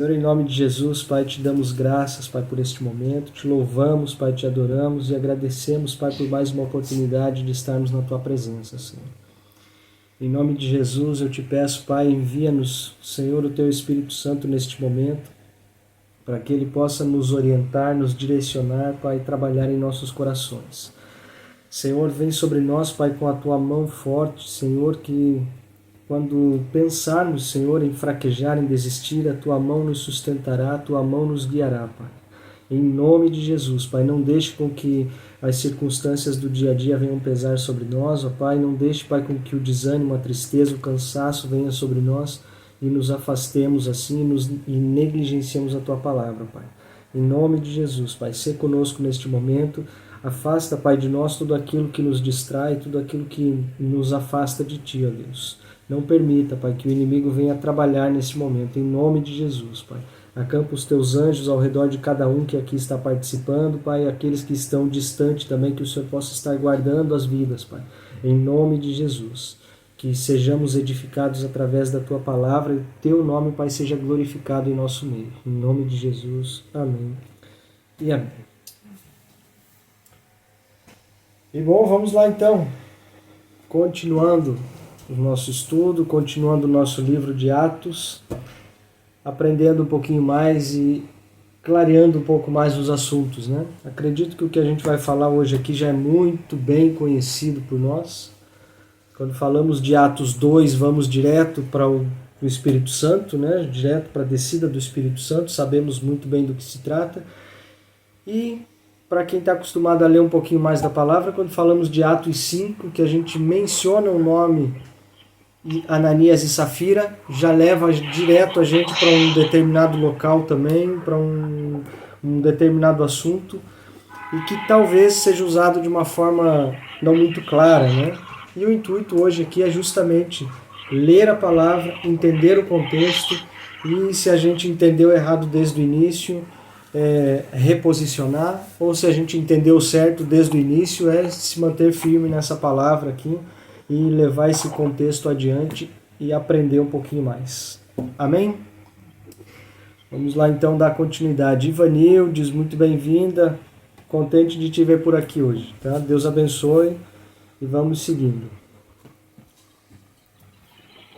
Senhor, em nome de Jesus, Pai, te damos graças, Pai, por este momento, te louvamos, Pai, te adoramos e agradecemos, Pai, por mais uma oportunidade de estarmos na Tua presença, Senhor. Em nome de Jesus, eu te peço, Pai, envia-nos, Senhor, o Teu Espírito Santo neste momento, para que Ele possa nos orientar, nos direcionar, Pai, e trabalhar em nossos corações. Senhor, vem sobre nós, Pai, com a Tua mão forte, Senhor, que quando pensarmos, Senhor, em fraquejar, em desistir, a Tua mão nos sustentará, a Tua mão nos guiará, Pai. Em nome de Jesus, Pai, não deixe com que as circunstâncias do dia a dia venham pesar sobre nós, ó Pai, não deixe, Pai, com que o desânimo, a tristeza, o cansaço venha sobre nós e nos afastemos assim e negligenciemos a Tua palavra, Pai. Em nome de Jesus, Pai, sê conosco neste momento, afasta, Pai, de nós tudo aquilo que nos distrai, tudo aquilo que nos afasta de Ti, ó Deus. Não permita, Pai, que o inimigo venha trabalhar nesse momento, em nome de Jesus, Pai. Acampa os Teus anjos ao redor de cada um que aqui está participando, Pai, e aqueles que estão distantes também, que o Senhor possa estar guardando as vidas, Pai, em nome de Jesus. Que sejamos edificados através da Tua palavra e Teu nome, Pai, seja glorificado em nosso meio. Em nome de Jesus, amém e amém. E bom, vamos lá então, continuando o nosso estudo, continuando o nosso livro de Atos, aprendendo um pouquinho mais e clareando um pouco mais os assuntos, né? Acredito que o que a gente vai falar hoje aqui já é muito bem conhecido por nós. Quando falamos de Atos 2, vamos direto para o Espírito Santo, né? Direto para a descida do Espírito Santo, sabemos muito bem do que se trata. E para quem está acostumado a ler um pouquinho mais da palavra, quando falamos de Atos 5, que a gente menciona o nome Ananias e Safira, já leva direto a gente para um determinado local também, para um determinado assunto, e que talvez seja usado de uma forma não muito clara, né? E o intuito hoje aqui é justamente ler a palavra, entender o contexto, e se a gente entendeu errado desde o início, reposicionar, ou se a gente entendeu certo desde o início, se manter firme nessa palavra aqui, e levar esse contexto adiante e aprender um pouquinho mais. Amém? Vamos lá então dar continuidade. Ivanildes, muito bem-vinda. Contente de te ver por aqui hoje. Tá? Deus abençoe e vamos seguindo.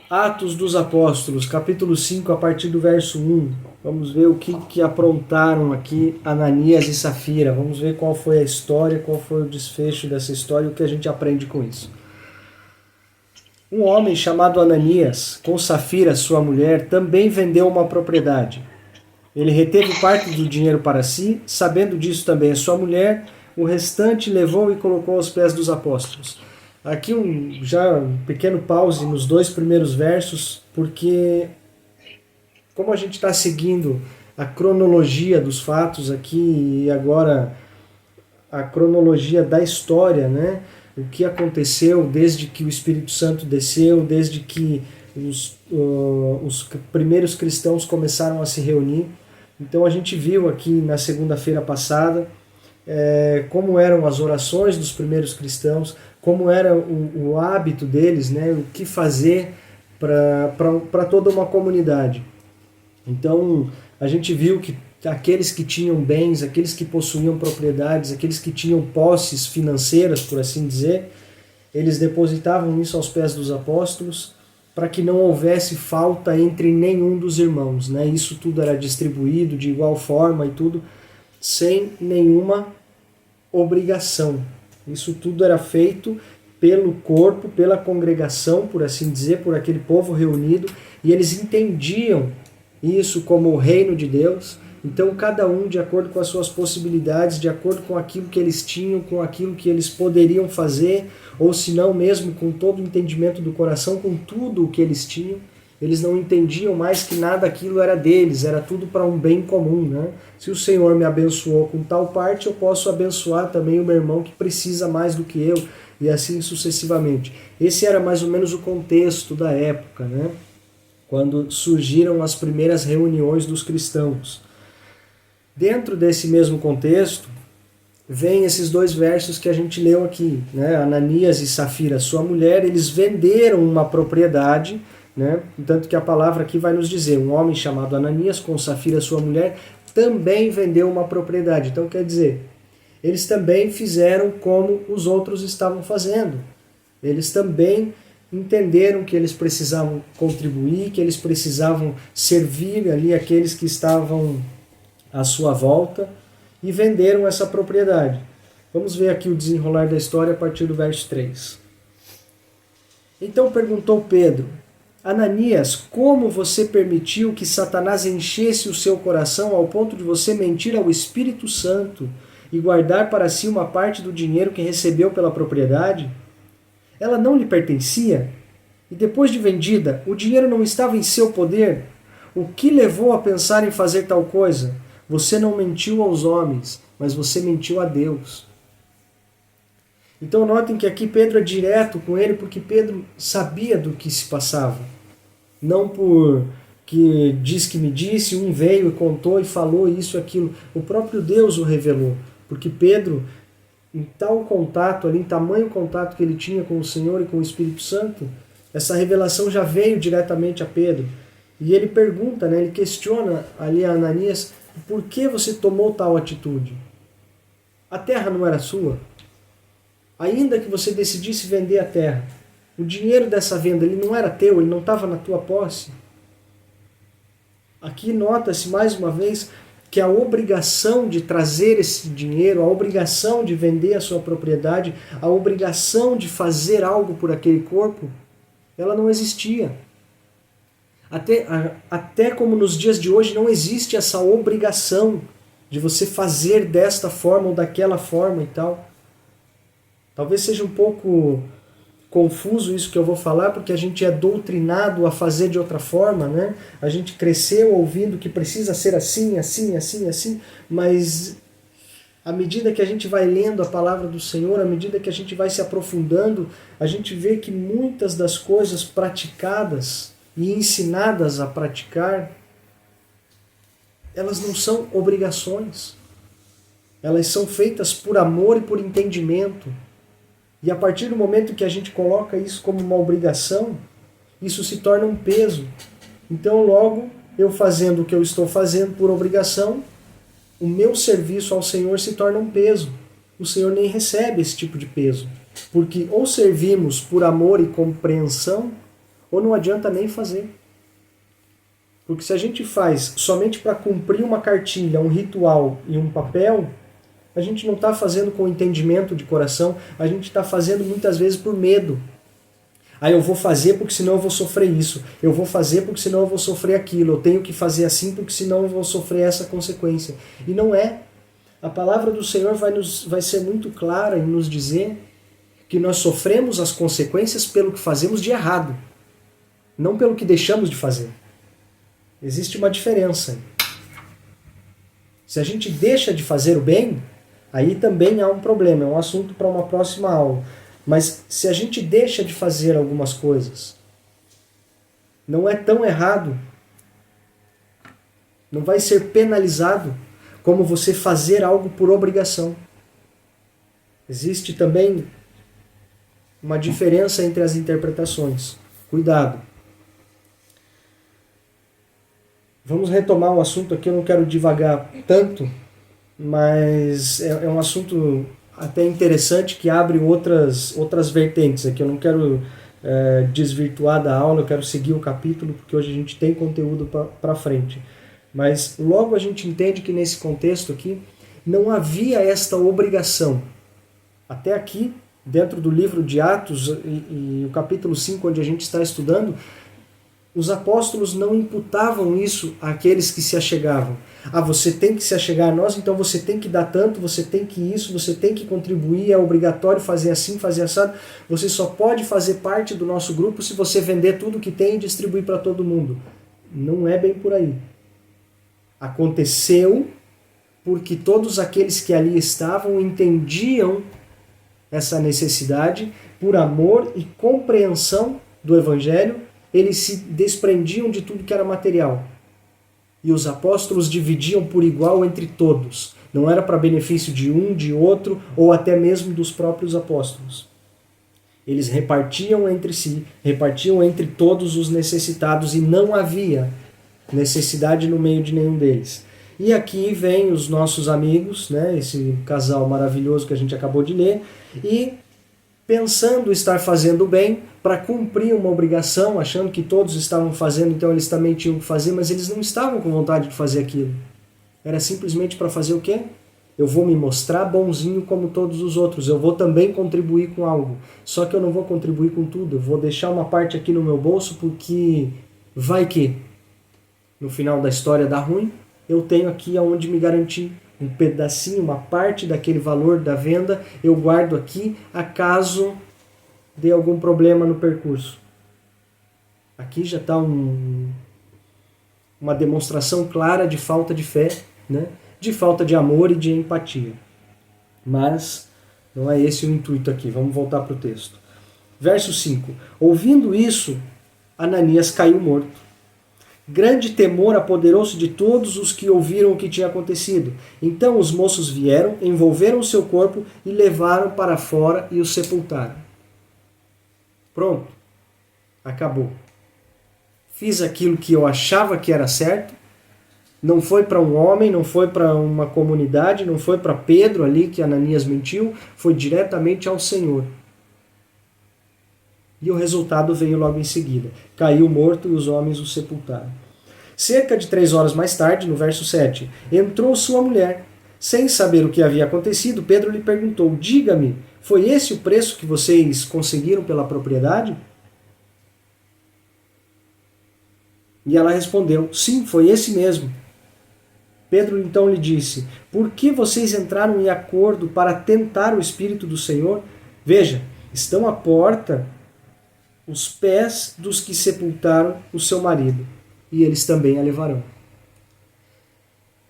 Atos dos Apóstolos, capítulo 5, a partir do verso 1. Vamos ver o que aprontaram aqui Ananias e Safira. Vamos ver qual foi a história, qual foi o desfecho dessa história e o que a gente aprende com isso. Um homem chamado Ananias, com Safira, sua mulher, também vendeu uma propriedade. Ele reteve parte do dinheiro para si, sabendo disso também a sua mulher, o restante levou e colocou aos pés dos apóstolos. Aqui um pequeno pause nos dois primeiros versos, porque como a gente está seguindo a cronologia dos fatos aqui e agora a cronologia da história, né? O que aconteceu desde que o Espírito Santo desceu, desde que os primeiros cristãos começaram a se reunir. Então a gente viu aqui na segunda-feira passada como eram as orações dos primeiros cristãos, como era o hábito deles, né, o que fazer para toda uma comunidade. Então a gente viu que aqueles que tinham bens, aqueles que possuíam propriedades, aqueles que tinham posses financeiras, por assim dizer, eles depositavam isso aos pés dos apóstolos para que não houvesse falta entre nenhum dos irmãos, né? Isso tudo era distribuído de igual forma e tudo, sem nenhuma obrigação. Isso tudo era feito pelo corpo, pela congregação, por assim dizer, por aquele povo reunido, e eles entendiam isso como o reino de Deus. Então cada um de acordo com as suas possibilidades, de acordo com aquilo que eles tinham, com aquilo que eles poderiam fazer, ou se não mesmo com todo o entendimento do coração, com tudo o que eles tinham, eles não entendiam mais que nada aquilo era deles, era tudo para um bem comum, né? Se o Senhor me abençoou com tal parte, eu posso abençoar também o meu irmão que precisa mais do que eu, e assim sucessivamente. Esse era mais ou menos o contexto da época, né? Quando surgiram as primeiras reuniões dos cristãos. Dentro desse mesmo contexto, vem esses dois versos que a gente leu aqui, né? Ananias e Safira, sua mulher, eles venderam uma propriedade né? Tanto que a palavra aqui vai nos dizer, um homem chamado Ananias, com Safira sua mulher, também vendeu uma propriedade. Então quer dizer, eles também fizeram como os outros estavam fazendo. Eles também entenderam que eles precisavam contribuir, que eles precisavam servir ali aqueles que estavam à sua volta e venderam essa propriedade. Vamos ver aqui o desenrolar da história a partir do verso 3. Então perguntou Pedro, Ananias, como você permitiu que Satanás enchesse o seu coração ao ponto de você mentir ao Espírito Santo e guardar para si uma parte do dinheiro que recebeu pela propriedade? Ela não lhe pertencia? E depois de vendida, o dinheiro não estava em seu poder? O que levou a pensar em fazer tal coisa? Você não mentiu aos homens, mas você mentiu a Deus. Então notem que aqui Pedro é direto com ele, porque Pedro sabia do que se passava. Não por que diz que me disse, um veio e contou e falou isso e aquilo. O próprio Deus o revelou, porque Pedro, em tal contato ali, em tamanho contato que ele tinha com o Senhor e com o Espírito Santo, essa revelação já veio diretamente a Pedro. E ele pergunta, né, ele questiona ali a Ananias, por que você tomou tal atitude? A terra não era sua? Ainda que você decidisse vender a terra, o dinheiro dessa venda ele não era teu, ele não estava na tua posse. Aqui nota-se mais uma vez que a obrigação de trazer esse dinheiro, a obrigação de vender a sua propriedade, a obrigação de fazer algo por aquele corpo, ela não existia. Até como nos dias de hoje não existe essa obrigação de você fazer desta forma ou daquela forma e tal. Talvez seja um pouco confuso isso que eu vou falar, porque a gente é doutrinado a fazer de outra forma, né? A gente cresceu ouvindo que precisa ser assim, assim, assim, assim, mas à medida que a gente vai lendo a palavra do Senhor, à medida que a gente vai se aprofundando, a gente vê que muitas das coisas praticadas e ensinadas a praticar, elas não são obrigações. Elas são feitas por amor e por entendimento. E a partir do momento que a gente coloca isso como uma obrigação, isso se torna um peso. Então logo, eu fazendo o que eu estou fazendo por obrigação, o meu serviço ao Senhor se torna um peso. O Senhor nem recebe esse tipo de peso. Porque ou servimos por amor e compreensão, ou não adianta nem fazer. Porque se a gente faz somente para cumprir uma cartilha, um ritual e um papel, a gente não está fazendo com entendimento de coração, a gente está fazendo muitas vezes por medo. Eu vou fazer porque senão eu vou sofrer isso, eu vou fazer porque senão eu vou sofrer aquilo, eu tenho que fazer assim porque senão eu vou sofrer essa consequência. E não é. A palavra do Senhor vai ser muito clara em nos dizer que nós sofremos as consequências pelo que fazemos de errado, não pelo que deixamos de fazer. Existe uma diferença. Se a gente deixa de fazer o bem, aí também há um problema, é um assunto para uma próxima aula. Mas se a gente deixa de fazer algumas coisas, não é tão errado, não vai ser penalizado como você fazer algo por obrigação. Existe também uma diferença entre as interpretações. Cuidado. Vamos retomar o assunto aqui, eu não quero divagar tanto, mas é um assunto até interessante que abre outras vertentes aqui. Eu não quero desvirtuar da aula, eu quero seguir o capítulo, porque hoje a gente tem conteúdo para frente. Mas logo a gente entende que nesse contexto aqui não havia esta obrigação. Até aqui, dentro do livro de Atos e o capítulo 5, onde a gente está estudando, os apóstolos não imputavam isso àqueles que se achegavam. Você tem que se achegar a nós, então você tem que dar tanto, você tem que isso, você tem que contribuir, é obrigatório fazer assim, fazer assado. Você só pode fazer parte do nosso grupo se você vender tudo que tem e distribuir para todo mundo. Não é bem por aí. Aconteceu porque todos aqueles que ali estavam entendiam essa necessidade, por amor e compreensão do Evangelho, eles se desprendiam de tudo que era material. E os apóstolos dividiam por igual entre todos. Não era para benefício de um, de outro, ou até mesmo dos próprios apóstolos. Eles repartiam entre si, repartiam entre todos os necessitados e não havia necessidade no meio de nenhum deles. E aqui vem os nossos amigos, né, esse casal maravilhoso que a gente acabou de ler, e pensando estar fazendo bem para cumprir uma obrigação, achando que todos estavam fazendo, então eles também tinham que fazer, mas eles não estavam com vontade de fazer aquilo. Era simplesmente para fazer o quê? Eu vou me mostrar bonzinho como todos os outros, eu vou também contribuir com algo. Só que eu não vou contribuir com tudo, eu vou deixar uma parte aqui no meu bolso porque vai que no final da história dá ruim, eu tenho aqui aonde me garantir um pedacinho, uma parte daquele valor da venda, eu guardo aqui acaso dê algum problema no percurso. Aqui já está uma demonstração clara de falta de fé, né? De falta de amor e de empatia. Mas não é esse o intuito aqui. Vamos voltar para o texto. Verso 5. Ouvindo isso, Ananias caiu morto. Grande temor apoderou-se de todos os que ouviram o que tinha acontecido. Então os moços vieram, envolveram o seu corpo e levaram para fora e o sepultaram. Pronto. Acabou. Fiz aquilo que eu achava que era certo. Não foi para um homem, não foi para uma comunidade, não foi para Pedro ali que Ananias mentiu, foi diretamente ao Senhor. E o resultado veio logo em seguida. Caiu morto e os homens o sepultaram. Cerca de 3 horas mais tarde, no verso 7, entrou sua mulher. Sem saber o que havia acontecido, Pedro lhe perguntou, diga-me, foi esse o preço que vocês conseguiram pela propriedade? E ela respondeu, sim, foi esse mesmo. Pedro então lhe disse, por que vocês entraram em acordo para tentar o Espírito do Senhor? Veja, estão à porta os pés dos que sepultaram o seu marido, e eles também a levarão.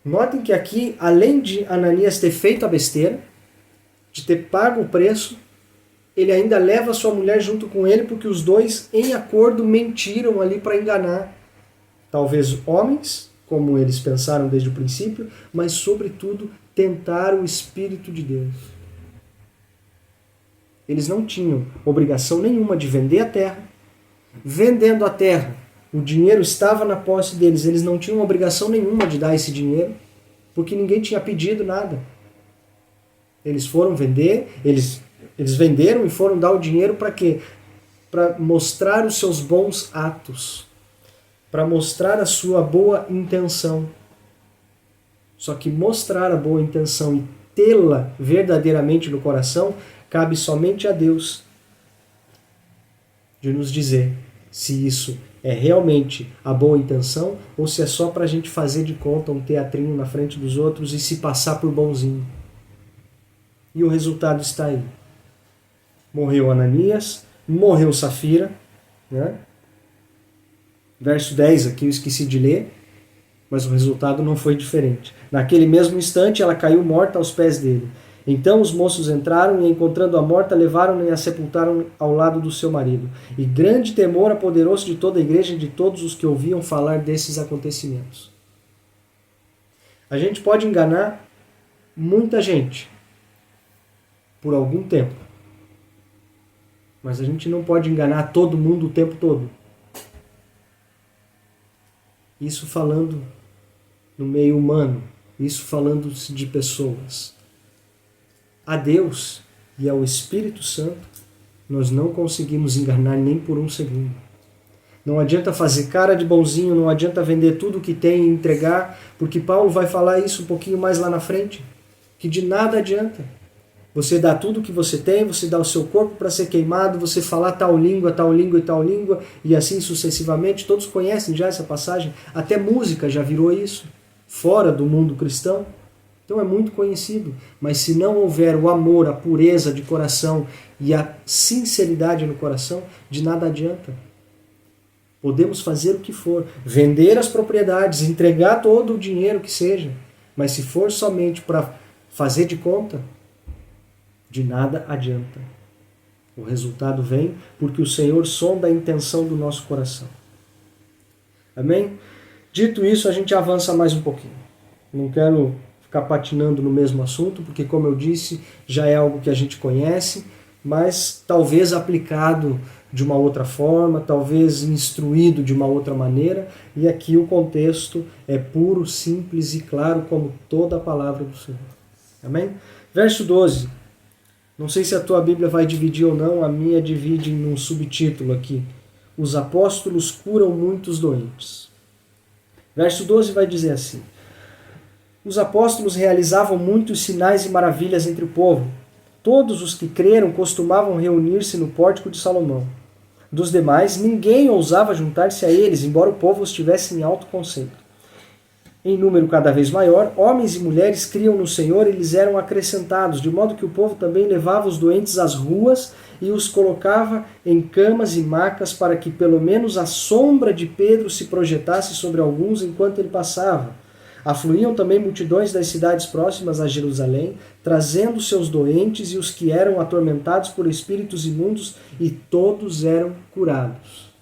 Notem que aqui, além de Ananias ter feito a besteira, de ter pago o preço, ele ainda leva sua mulher junto com ele, porque os dois, em acordo, mentiram ali para enganar, talvez homens, como eles pensaram desde o princípio, mas, sobretudo, tentar o Espírito de Deus. Eles não tinham obrigação nenhuma de vender a terra. Vendendo a terra, o dinheiro estava na posse deles. Eles não tinham obrigação nenhuma de dar esse dinheiro, porque ninguém tinha pedido nada. Eles foram vender, eles venderam e foram dar o dinheiro para quê? Para mostrar os seus bons atos, para mostrar a sua boa intenção. Só que mostrar a boa intenção e tê-la verdadeiramente no coração cabe somente a Deus de nos dizer se isso é realmente a boa intenção ou se é só para a gente fazer de conta um teatrinho na frente dos outros e se passar por bonzinho. E o resultado está aí. Morreu Ananias, morreu Safira, né? Verso 10 aqui eu esqueci de ler, mas o resultado não foi diferente. Naquele mesmo instante ela caiu morta aos pés dele. Então os moços entraram e, encontrando a morta, levaram-na e a sepultaram ao lado do seu marido. E grande temor apoderou-se de toda a igreja e de todos os que ouviam falar desses acontecimentos. A gente pode enganar muita gente por algum tempo, mas a gente não pode enganar todo mundo o tempo todo. Isso falando no meio humano, isso falando de pessoas. A Deus e ao Espírito Santo, nós não conseguimos enganar nem por um segundo. Não adianta fazer cara de bonzinho, não adianta vender tudo que tem e entregar, porque Paulo vai falar isso um pouquinho mais lá na frente, que de nada adianta. Você dá tudo o que você tem, você dá o seu corpo para ser queimado, você falar tal língua e tal língua, e assim sucessivamente. Todos conhecem já essa passagem, até música já virou isso, fora do mundo cristão. Então é muito conhecido, mas se não houver o amor, a pureza de coração e a sinceridade no coração, de nada adianta. Podemos fazer o que for, vender as propriedades, entregar todo o dinheiro que seja, mas se for somente para fazer de conta, de nada adianta. O resultado vem porque o Senhor sonda a intenção do nosso coração. Amém? Dito isso, a gente avança mais um pouquinho. Não quero ficar patinando no mesmo assunto, porque, como eu disse, já é algo que a gente conhece, mas talvez aplicado de uma outra forma, talvez instruído de uma outra maneira, e aqui o contexto é puro, simples e claro como toda a palavra do Senhor. Amém? Verso 12. Não sei se a tua Bíblia vai dividir ou não, a minha divide em um subtítulo aqui. Os apóstolos curam muitos doentes. Verso 12 vai dizer assim: os apóstolos realizavam muitos sinais e maravilhas entre o povo. Todos os que creram costumavam reunir-se no pórtico de Salomão. Dos demais, ninguém ousava juntar-se a eles, embora o povo os tivesse em alto conceito. Em número cada vez maior, homens e mulheres criam no Senhor e lhes eram acrescentados, de modo que o povo também levava os doentes às ruas e os colocava em camas e macas para que pelo menos a sombra de Pedro se projetasse sobre alguns enquanto ele passava. Afluíam também multidões das cidades próximas a Jerusalém, trazendo seus doentes e os que eram atormentados por espíritos imundos, e todos eram curados.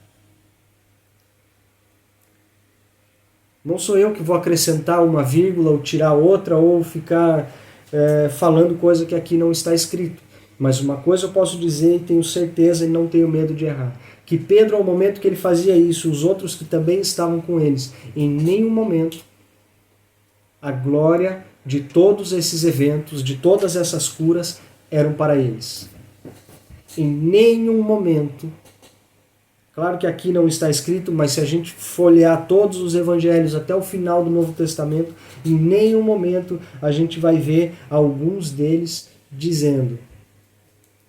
Não sou eu que vou acrescentar uma vírgula ou tirar outra ou ficar falando coisa que aqui não está escrito. Mas uma coisa eu posso dizer e tenho certeza e não tenho medo de errar. Que Pedro, ao momento que ele fazia isso, os outros que também estavam com eles, em nenhum momento a glória de todos esses eventos, de todas essas curas, eram para eles. Em nenhum momento. Claro que aqui não está escrito, mas se a gente folhear todos os evangelhos até o final do Novo Testamento, em nenhum momento a gente vai ver alguns deles dizendo: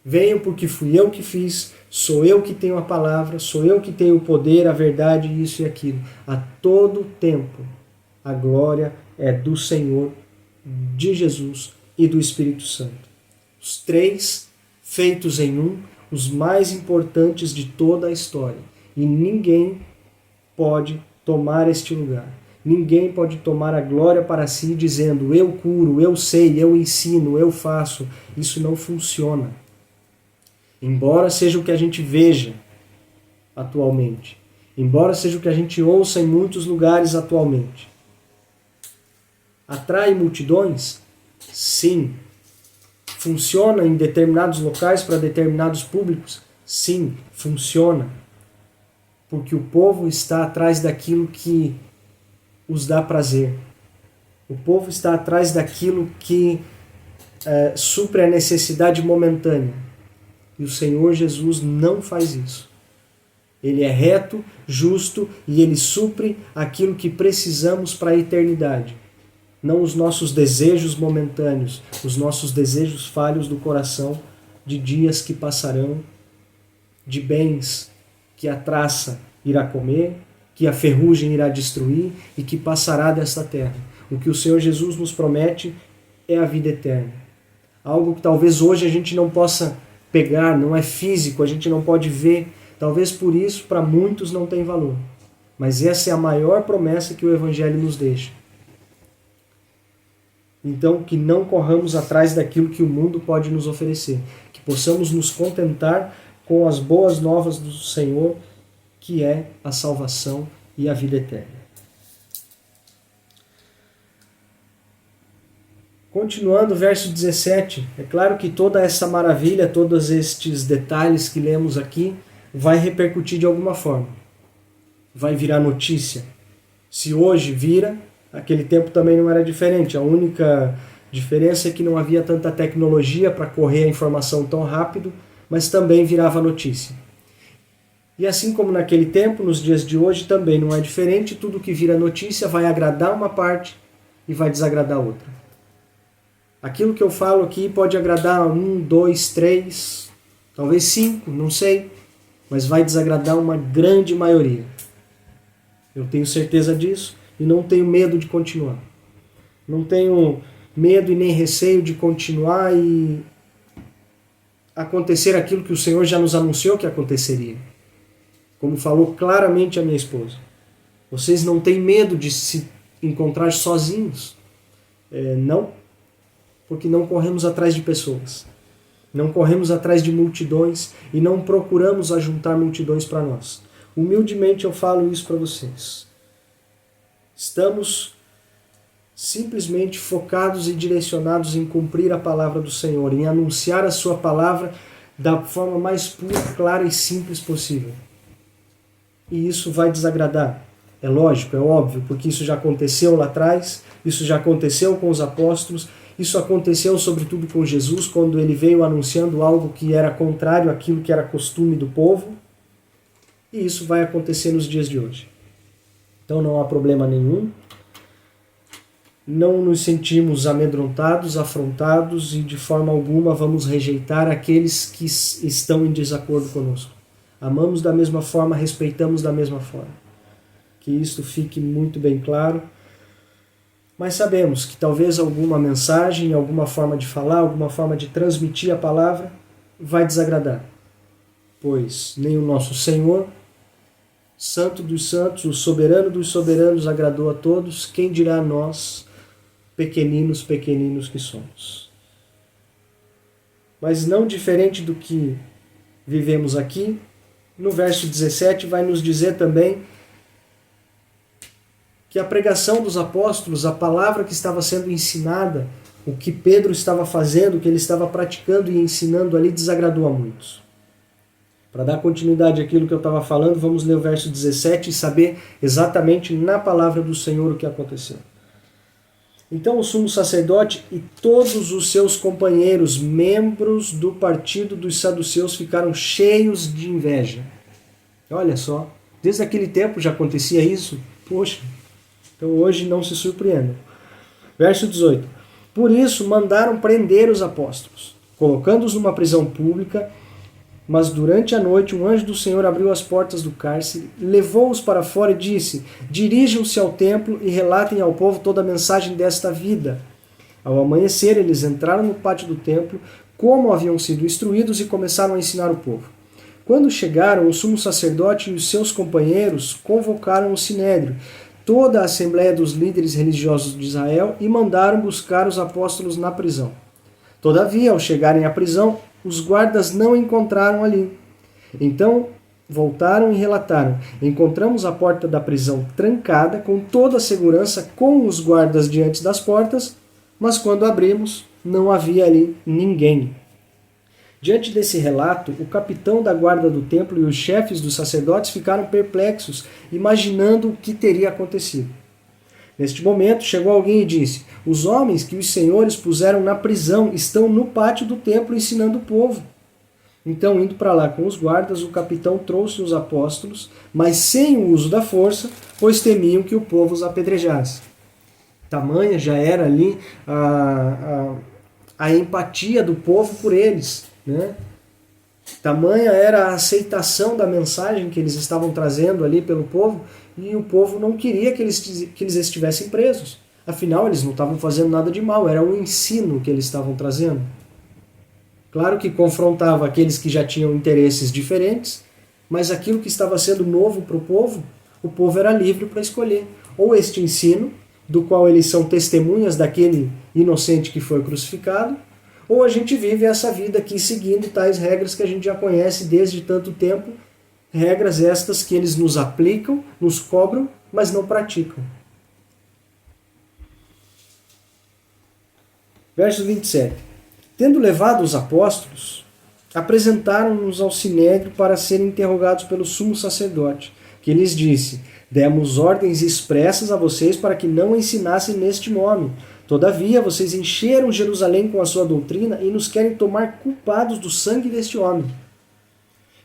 venham porque fui eu que fiz, sou eu que tenho a palavra, sou eu que tenho o poder, a verdade, isso e aquilo. A todo tempo a glória é do Senhor, de Jesus e do Espírito Santo. Os três feitos em um, os mais importantes de toda a história. E ninguém pode tomar este lugar. Ninguém pode tomar a glória para si dizendo: eu curo, eu sei, eu ensino, eu faço. Isso não funciona. Embora seja o que a gente veja atualmente. Embora seja o que a gente ouça em muitos lugares atualmente. Atrai multidões? Sim. Funciona em determinados locais para determinados públicos? Sim, funciona. Porque o povo está atrás daquilo que os dá prazer. O povo está atrás daquilo que supre a necessidade momentânea. E o Senhor Jesus não faz isso. Ele é reto, justo e ele supre aquilo que precisamos para a eternidade. Não os nossos desejos momentâneos, os nossos desejos falhos do coração, de dias que passarão, de bens que a traça irá comer, que a ferrugem irá destruir e que passará desta terra. O que o Senhor Jesus nos promete é a vida eterna. Algo que talvez hoje a gente não possa pegar, não é físico, a gente não pode ver. Talvez por isso para muitos não tem valor. Mas essa é a maior promessa que o Evangelho nos deixa. Então, que não corramos atrás daquilo que o mundo pode nos oferecer. Que possamos nos contentar com as boas novas do Senhor, que é a salvação e a vida eterna. Continuando, verso 17. É claro que toda essa maravilha, todos estes detalhes que lemos aqui, vai repercutir de alguma forma. Vai virar notícia. Se hoje vira, aquele tempo também não era diferente. A única diferença é que não havia tanta tecnologia para correr a informação tão rápido, mas também virava notícia. E assim como naquele tempo, nos dias de hoje também não é diferente. Tudo que vira notícia vai agradar uma parte e vai desagradar outra. Aquilo que eu falo aqui pode agradar 1, 2, 3, talvez 5, não sei, mas vai desagradar uma grande maioria. Eu tenho certeza disso. E não tenho medo de continuar. Não tenho medo e nem receio de continuar e acontecer aquilo que o Senhor já nos anunciou que aconteceria. Como falou claramente a minha esposa. Vocês não têm medo de se encontrar sozinhos? Não, porque não corremos atrás de pessoas. Não corremos atrás de multidões e não procuramos ajuntar multidões para nós. Humildemente eu falo isso para vocês. Estamos simplesmente focados e direcionados em cumprir a palavra do Senhor, em anunciar a sua palavra da forma mais pura, clara e simples possível. E isso vai desagradar. É lógico, é óbvio, porque isso já aconteceu lá atrás, isso já aconteceu com os apóstolos, isso aconteceu sobretudo com Jesus, quando ele veio anunciando algo que era contrário àquilo que era costume do povo, e isso vai acontecer nos dias de hoje. Então não há problema nenhum, não nos sentimos amedrontados, afrontados, e de forma alguma vamos rejeitar aqueles que estão em desacordo conosco. Amamos da mesma forma, respeitamos da mesma forma. Que isto fique muito bem claro. Mas sabemos que talvez alguma mensagem, alguma forma de falar, alguma forma de transmitir a palavra vai desagradar. Pois nem o nosso Senhor, Santo dos Santos, o soberano dos soberanos, agradou a todos, quem dirá a nós, pequeninos, pequeninos que somos. Mas não diferente do que vivemos aqui, no verso 17 vai nos dizer também que a pregação dos apóstolos, a palavra que estava sendo ensinada, o que Pedro estava fazendo, o que ele estava praticando e ensinando ali, desagradou a muitos. Para dar continuidade àquilo que eu estava falando, vamos ler o verso 17 e saber exatamente na palavra do Senhor o que aconteceu. Então o sumo sacerdote e todos os seus companheiros, membros do partido dos saduceus, ficaram cheios de inveja. Olha só, desde aquele tempo já acontecia isso? Poxa, então hoje não se surpreendam. Verso 18. Por isso mandaram prender os apóstolos, colocando-os numa prisão pública, mas durante a noite um anjo do Senhor abriu as portas do cárcere, levou-os para fora e disse: dirijam-se ao templo e relatem ao povo toda a mensagem desta vida. Ao amanhecer eles entraram no pátio do templo, como haviam sido instruídos, e começaram a ensinar o povo. Quando chegaram, o sumo sacerdote e os seus companheiros convocaram o sinédrio, toda a assembleia dos líderes religiosos de Israel, e mandaram buscar os apóstolos na prisão. Todavia, ao chegarem à prisão, os guardas não encontraram ali. Então voltaram e relataram: encontramos a porta da prisão trancada, com toda a segurança, com os guardas diante das portas, mas quando abrimos, não havia ali ninguém. Diante desse relato, o capitão da guarda do templo e os chefes dos sacerdotes ficaram perplexos, imaginando o que teria acontecido. Neste momento, chegou alguém e disse: os homens que os senhores puseram na prisão estão no pátio do templo ensinando o povo. Então, indo para lá com os guardas, o capitão trouxe os apóstolos, mas sem o uso da força, pois temiam que o povo os apedrejasse. Tamanha já era ali a empatia do povo por eles, né? Tamanha era a aceitação da mensagem que eles estavam trazendo ali pelo povo, e o povo não queria que eles estivessem presos. Afinal, eles não estavam fazendo nada de mal, era um ensino que eles estavam trazendo. Claro que confrontava aqueles que já tinham interesses diferentes, mas aquilo que estava sendo novo para o povo era livre para escolher. Ou este ensino, do qual eles são testemunhas daquele inocente que foi crucificado, ou a gente vive essa vida aqui seguindo tais regras que a gente já conhece desde tanto tempo, regras estas que eles nos aplicam, nos cobram, mas não praticam. Verso 27. Tendo levado os apóstolos, apresentaram-nos ao sinédrio para serem interrogados pelo sumo sacerdote, que lhes disse: demos ordens expressas a vocês para que não ensinassem neste nome. Todavia, vocês encheram Jerusalém com a sua doutrina e nos querem tomar culpados do sangue deste homem.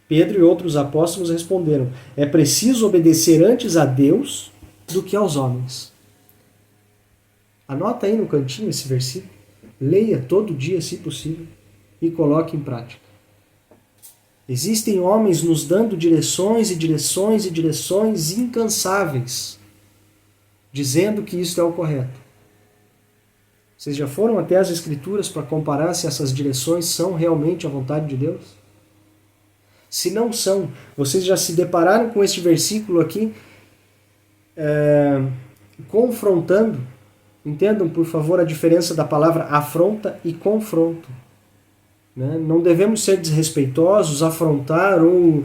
Pedro e outros apóstolos responderam: é preciso obedecer antes a Deus do que aos homens. Anota aí no cantinho esse versículo. Leia todo dia, se possível, e coloque em prática. Existem homens nos dando direções e direções e direções incansáveis, dizendo que isso é o correto. Vocês já foram até as Escrituras para comparar se essas direções são realmente a vontade de Deus? Se não são, vocês já se depararam com este versículo aqui, confrontando? Entendam, por favor, a diferença da palavra afronta e confronto. Né? Não devemos ser desrespeitosos, afrontar ou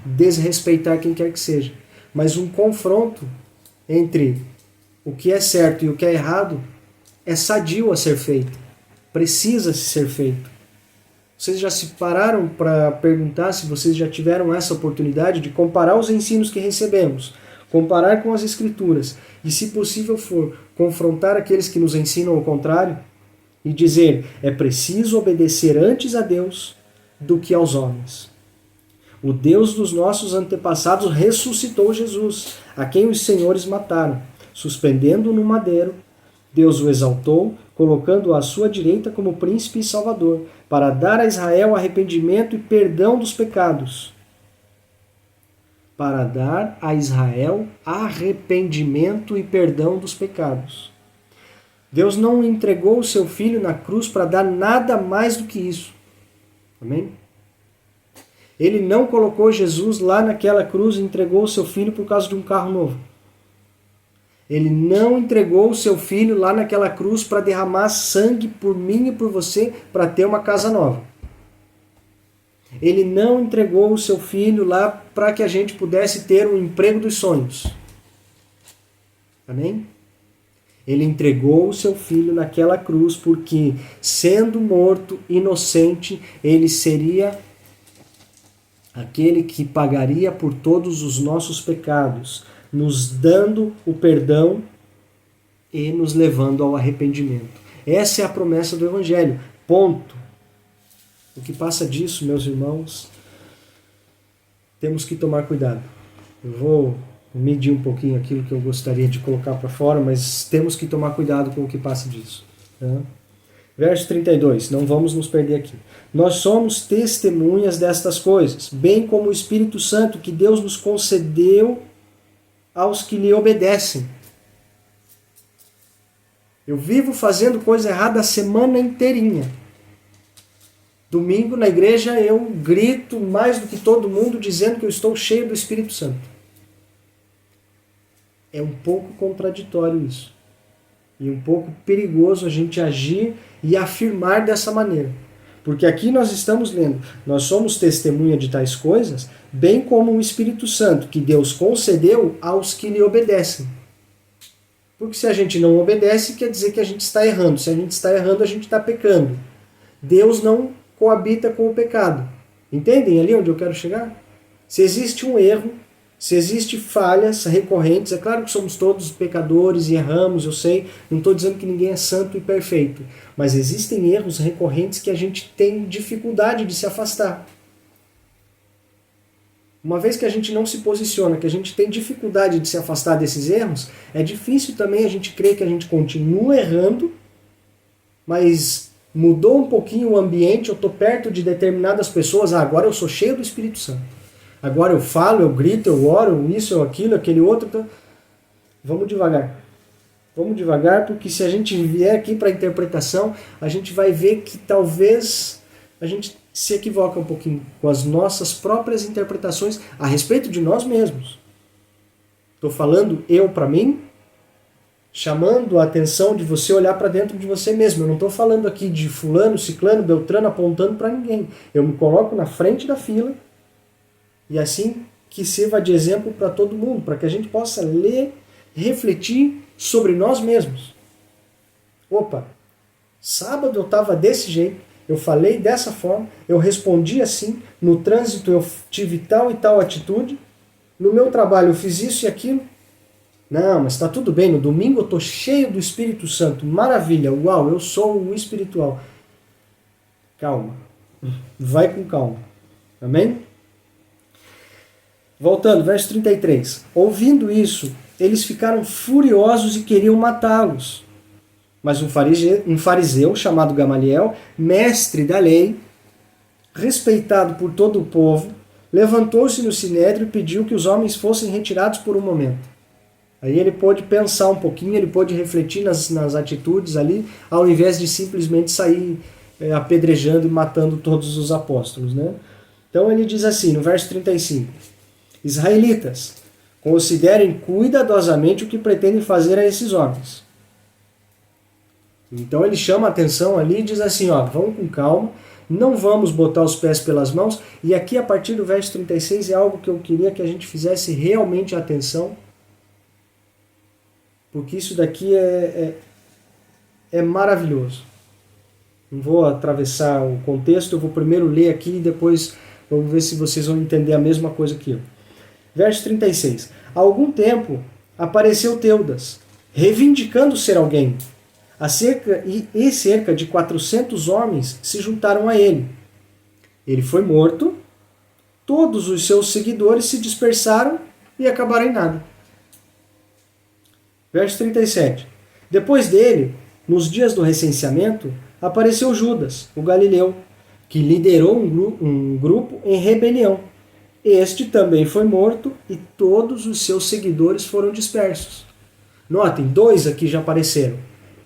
desrespeitar quem quer que seja. Mas um confronto entre o que é certo e o que é errado é sadio a ser feito. Precisa-se ser feito. Vocês já se pararam para perguntar se vocês já tiveram essa oportunidade de comparar os ensinos que recebemos, comparar com as Escrituras e, se possível for, confrontar aqueles que nos ensinam o contrário e dizer: é preciso obedecer antes a Deus do que aos homens. O Deus dos nossos antepassados ressuscitou Jesus, a quem os senhores mataram. Suspendendo-o no madeiro, Deus o exaltou, colocando-o à sua direita como príncipe e salvador, para dar a Israel arrependimento e perdão dos pecados. Para dar a Israel arrependimento e perdão dos pecados. Deus não entregou o seu filho na cruz para dar nada mais do que isso. Amém? Ele não colocou Jesus lá naquela cruz e entregou o seu filho por causa de um carro novo. Ele não entregou o seu filho lá naquela cruz para derramar sangue por mim e por você para ter uma casa nova. Ele não entregou o seu filho lá para que a gente pudesse ter um emprego dos sonhos. Amém? Ele entregou o seu filho naquela cruz porque, sendo morto, inocente, ele seria aquele que pagaria por todos os nossos pecados, nos dando o perdão e nos levando ao arrependimento. Essa é a promessa do Evangelho. Ponto. O que passa disso, meus irmãos, temos que tomar cuidado. Eu vou medir um pouquinho aquilo que eu gostaria de colocar para fora, mas temos que tomar cuidado com o que passa disso. Tá? Verso 32, não vamos nos perder aqui. Nós somos testemunhas destas coisas, bem como o Espírito Santo que Deus nos concedeu aos que lhe obedecem. Eu vivo fazendo coisa errada a semana inteirinha. Domingo na igreja eu grito mais do que todo mundo dizendo que eu estou cheio do Espírito Santo. É um pouco contraditório isso. E um pouco perigoso a gente agir e afirmar dessa maneira. Porque aqui nós estamos lendo, nós somos testemunha de tais coisas, bem como o Espírito Santo, que Deus concedeu aos que lhe obedecem. Porque se a gente não obedece, quer dizer que a gente está errando. Se a gente está errando, a gente está pecando. Deus não coabita com o pecado. Entendem ali onde eu quero chegar? Se existe um erro, se existem falhas recorrentes, é claro que somos todos pecadores e erramos, eu sei, não estou dizendo que ninguém é santo e perfeito, mas existem erros recorrentes que a gente tem dificuldade de se afastar. Uma vez que a gente não se posiciona, que a gente tem dificuldade de se afastar desses erros, é difícil também a gente crer que a gente continua errando, mas mudou um pouquinho o ambiente, eu estou perto de determinadas pessoas, agora eu sou cheio do Espírito Santo. Agora eu falo, eu grito, eu oro, isso, eu aquilo, aquele outro. Então... Vamos devagar. Vamos devagar, porque se a gente vier aqui para a interpretação, a gente vai ver que talvez a gente se equivoca um pouquinho com as nossas próprias interpretações a respeito de nós mesmos. Estou falando eu para mim, chamando a atenção de você olhar para dentro de você mesmo. Eu não estou falando aqui de fulano, ciclano, beltrano, apontando para ninguém. Eu me coloco na frente da fila e assim que sirva de exemplo para todo mundo, para que a gente possa ler, refletir sobre nós mesmos. Opa, sábado eu estava desse jeito, eu falei dessa forma, eu respondi assim, no trânsito eu tive tal e tal atitude, no meu trabalho eu fiz isso e aquilo. Não, mas está tudo bem, no domingo eu estou cheio do Espírito Santo, maravilha, uau, eu sou o espiritual. Calma, vai com calma, amém? Voltando, verso 33. Ouvindo isso, eles ficaram furiosos e queriam matá-los. Mas um fariseu chamado Gamaliel, mestre da lei, respeitado por todo o povo, levantou-se no sinédrio e pediu que os homens fossem retirados por um momento. Aí ele pôde pensar um pouquinho, ele pôde refletir nas atitudes ali, ao invés de simplesmente sair apedrejando e matando todos os apóstolos, né? Então ele diz assim, no verso 35. Israelitas, considerem cuidadosamente o que pretendem fazer a esses homens. Então ele chama a atenção ali e diz assim, ó, vamos com calma, não vamos botar os pés pelas mãos. E aqui a partir do verso 36 é algo que eu queria que a gente fizesse realmente atenção, porque isso daqui é maravilhoso. Não vou atravessar o contexto, eu vou primeiro ler aqui e depois vamos ver se vocês vão entender a mesma coisa que eu. Verso 36. Há algum tempo apareceu Teudas, reivindicando ser alguém. Cerca de 400 homens se juntaram a ele. Ele foi morto, todos os seus seguidores se dispersaram e acabaram em nada. Verso 37. Depois dele, nos dias do recenseamento, apareceu Judas, o galileu, que liderou um grupo em rebelião. Este também foi morto e todos os seus seguidores foram dispersos. Notem, 2 aqui já apareceram.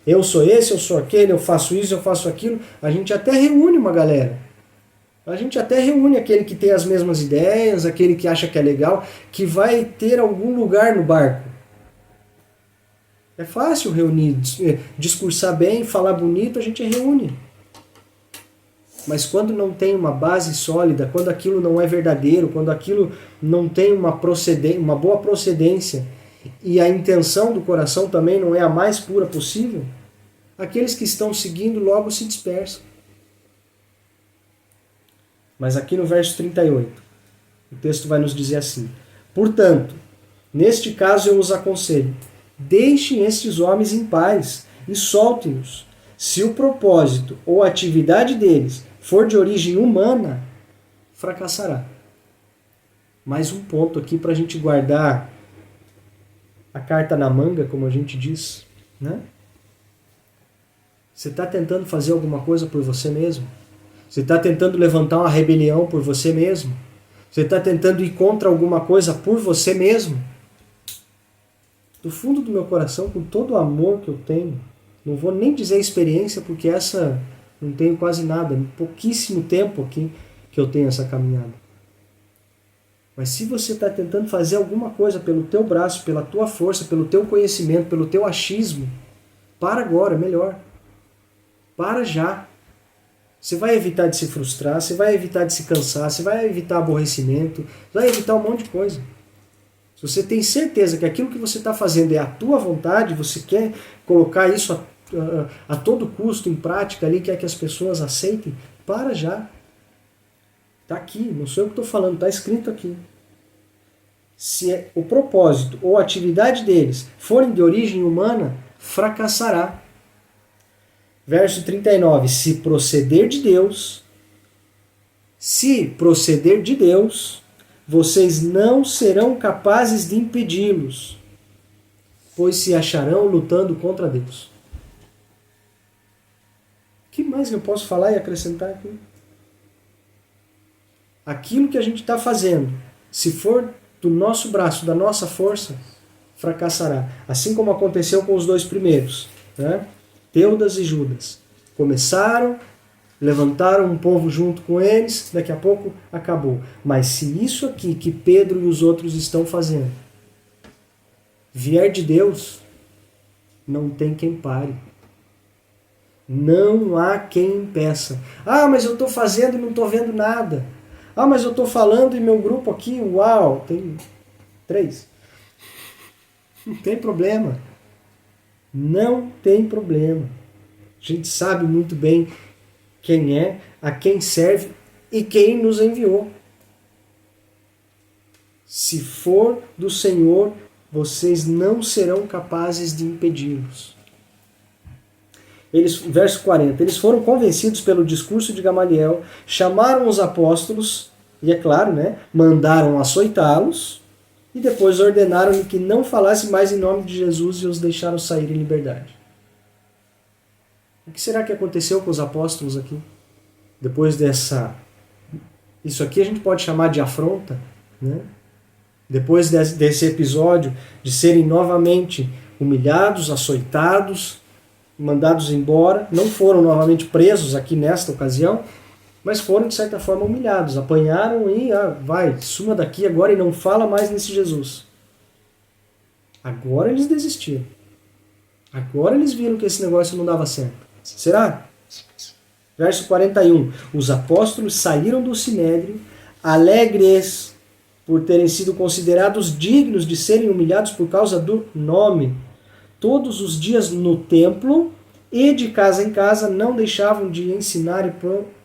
Eu sou esse, eu sou aquele, eu faço isso, eu faço aquilo. A gente até reúne uma galera. A gente até reúne aquele que tem as mesmas ideias, aquele que acha que é legal, que vai ter algum lugar no barco. É fácil reunir, discursar bem, falar bonito, a gente reúne. Mas quando não tem uma base sólida, quando aquilo não é verdadeiro, quando aquilo não tem uma boa procedência e a intenção do coração também não é a mais pura possível, aqueles que estão seguindo logo se dispersam. Mas aqui no verso 38, o texto vai nos dizer assim: portanto, neste caso eu os aconselho, deixem estes homens em paz e soltem-os. Se o propósito ou a atividade deles for de origem humana, fracassará. Mais um ponto aqui para a gente guardar a carta na manga, como a gente diz, né? Você está tentando fazer alguma coisa por você mesmo? Você está tentando levantar uma rebelião por você mesmo? Você está tentando ir contra alguma coisa por você mesmo? Do fundo do meu coração, com todo o amor que eu tenho, não vou nem dizer experiência, porque essa não tenho quase nada, pouquíssimo tempo aqui que eu tenho essa caminhada. Mas se você está tentando fazer alguma coisa pelo teu braço, pela tua força, pelo teu conhecimento, pelo teu achismo, para agora, melhor. Para já. Você vai evitar de se frustrar, você vai evitar de se cansar, você vai evitar aborrecimento, você vai evitar um monte de coisa. Se você tem certeza que aquilo que você está fazendo é a tua vontade, você quer colocar isso a todo custo em prática ali, quer que as pessoas aceitem, para já. Está aqui, não sou eu que estou falando, está escrito aqui. Se o propósito ou a atividade deles forem de origem humana, fracassará. Verso 39, se proceder de Deus, vocês não serão capazes de impedi-los, pois se acharão lutando contra Deus. O que mais eu posso falar e acrescentar aqui? Aquilo que a gente está fazendo, se for do nosso braço, da nossa força, fracassará. Assim como aconteceu com os 2 primeiros, né? Teudas e Judas. Começaram, levantaram um povo junto com eles, daqui a pouco acabou. Mas se isso aqui que Pedro e os outros estão fazendo vier de Deus, não tem quem pare. Não há quem impeça. Ah, mas eu estou fazendo e não estou vendo nada. Ah, mas eu estou falando e meu grupo aqui, uau, tem 3. Não tem problema. Não tem problema. A gente sabe muito bem quem é, a quem serve e quem nos enviou. Se for do Senhor, vocês não serão capazes de impedi-los. Verso 40. Eles foram convencidos pelo discurso de Gamaliel, chamaram os apóstolos, e é claro, né, mandaram açoitá-los, e depois ordenaram-lhe que não falasse mais em nome de Jesus e os deixaram sair em liberdade. O que será que aconteceu com os apóstolos aqui? Depois dessa... Isso aqui a gente pode chamar de afronta, né? Depois desse episódio de serem novamente humilhados, açoitados, mandados embora, não foram novamente presos aqui nesta ocasião, mas foram de certa forma humilhados, apanharam e vai, suma daqui agora e não fala mais nesse Jesus. Agora eles desistiram. Agora eles viram que esse negócio não dava certo. Será? Verso 41. Os apóstolos saíram do sinédrio, alegres por terem sido considerados dignos de serem humilhados por causa do nome. Todos os dias no templo e de casa em casa não deixavam de ensinar e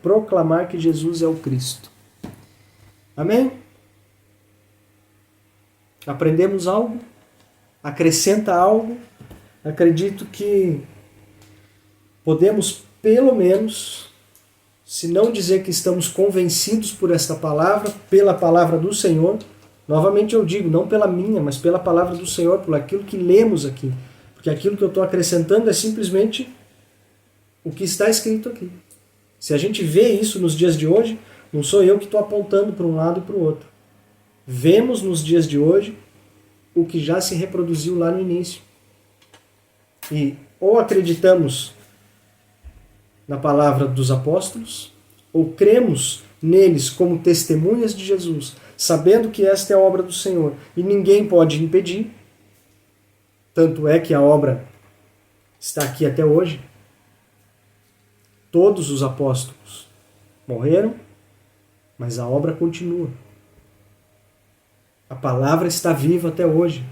proclamar que Jesus é o Cristo. Amém? Aprendemos algo? Acrescenta algo? Acredito que podemos, pelo menos, se não dizer que estamos convencidos por esta palavra, pela palavra do Senhor, novamente eu digo, não pela minha, mas pela palavra do Senhor, por aquilo que lemos aqui. Porque aquilo que eu estou acrescentando é simplesmente o que está escrito aqui. Se a gente vê isso nos dias de hoje, não sou eu que estou apontando para um lado e para o outro. Vemos nos dias de hoje o que já se reproduziu lá no início. E ou acreditamos na palavra dos apóstolos, ou cremos neles como testemunhas de Jesus, sabendo que esta é a obra do Senhor e ninguém pode impedir. Tanto é que a obra está aqui até hoje. Todos os apóstolos morreram, mas a obra continua. A palavra está viva até hoje.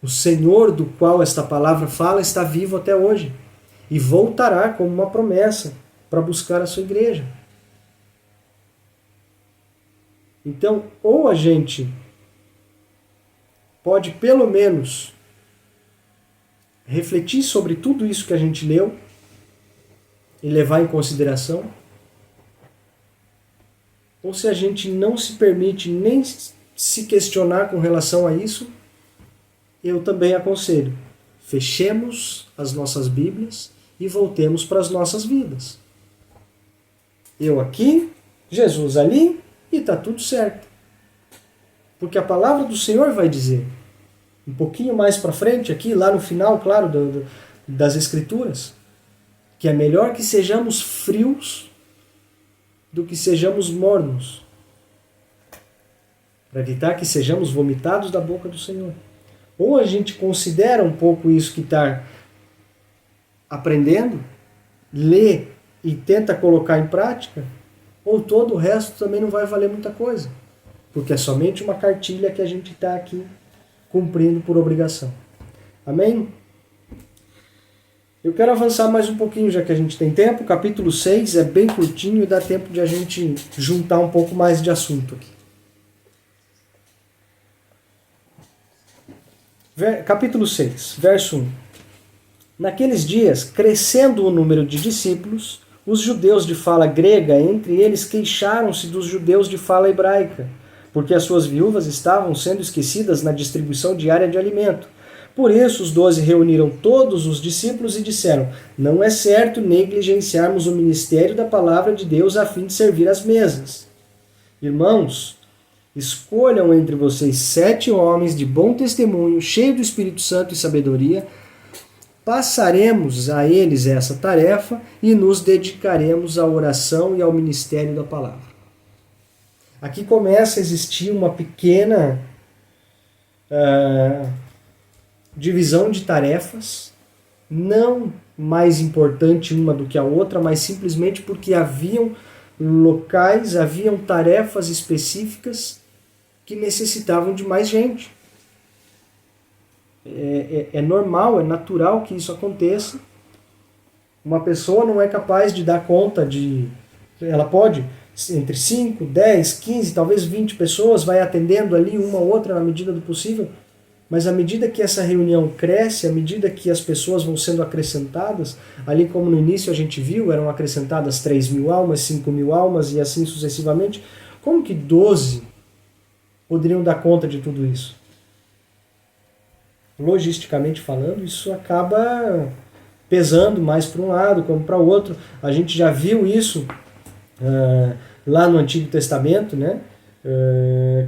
O Senhor do qual esta palavra fala está vivo até hoje. E voltará como uma promessa para buscar a sua igreja. Então, ou a gente pode pelo menos refletir sobre tudo isso que a gente leu e levar em consideração, ou se a gente não se permite nem se questionar com relação a isso, eu também aconselho, fechemos as nossas Bíblias e voltemos para as nossas vidas. Eu aqui, Jesus ali, e está tudo certo. Porque a palavra do Senhor vai dizer, um pouquinho mais para frente, aqui, lá no final, claro, das Escrituras, que é melhor que sejamos frios do que sejamos mornos, para evitar que sejamos vomitados da boca do Senhor. Ou a gente considera um pouco isso que está aprendendo, lê e tenta colocar em prática, ou todo o resto também não vai valer muita coisa, porque é somente uma cartilha que a gente está aqui cumprindo por obrigação. Amém? Eu quero avançar mais um pouquinho, já que a gente tem tempo. O capítulo 6 é bem curtinho e dá tempo de a gente juntar um pouco mais de assunto aqui. Capítulo 6, verso 1. Naqueles dias, crescendo o número de discípulos, os judeus de fala grega, entre eles, queixaram-se dos judeus de fala hebraica, porque as suas viúvas estavam sendo esquecidas na distribuição diária de alimento. Por isso, os 12 reuniram todos os discípulos e disseram: não é certo negligenciarmos o ministério da palavra de Deus a fim de servir às mesas. Irmãos, escolham entre vocês 7 homens de bom testemunho, cheios do Espírito Santo e sabedoria. Passaremos a eles essa tarefa e nos dedicaremos à oração e ao ministério da palavra. Aqui começa a existir uma pequena divisão de tarefas, não mais importante uma do que a outra, mas simplesmente porque haviam locais, haviam tarefas específicas que necessitavam de mais gente. É normal, é natural que isso aconteça. Uma pessoa não é capaz de dar conta de... Ela pode, entre 5, 10, 15, talvez 20 pessoas, vai atendendo ali uma ou outra na medida do possível, mas à medida que essa reunião cresce, à medida que as pessoas vão sendo acrescentadas, ali como no início a gente viu, eram acrescentadas 3.000 almas, 5.000 almas e assim sucessivamente, como que 12 poderiam dar conta de tudo isso? Logisticamente falando, isso acaba pesando mais para um lado como para o outro. A gente já viu isso lá no Antigo Testamento, né?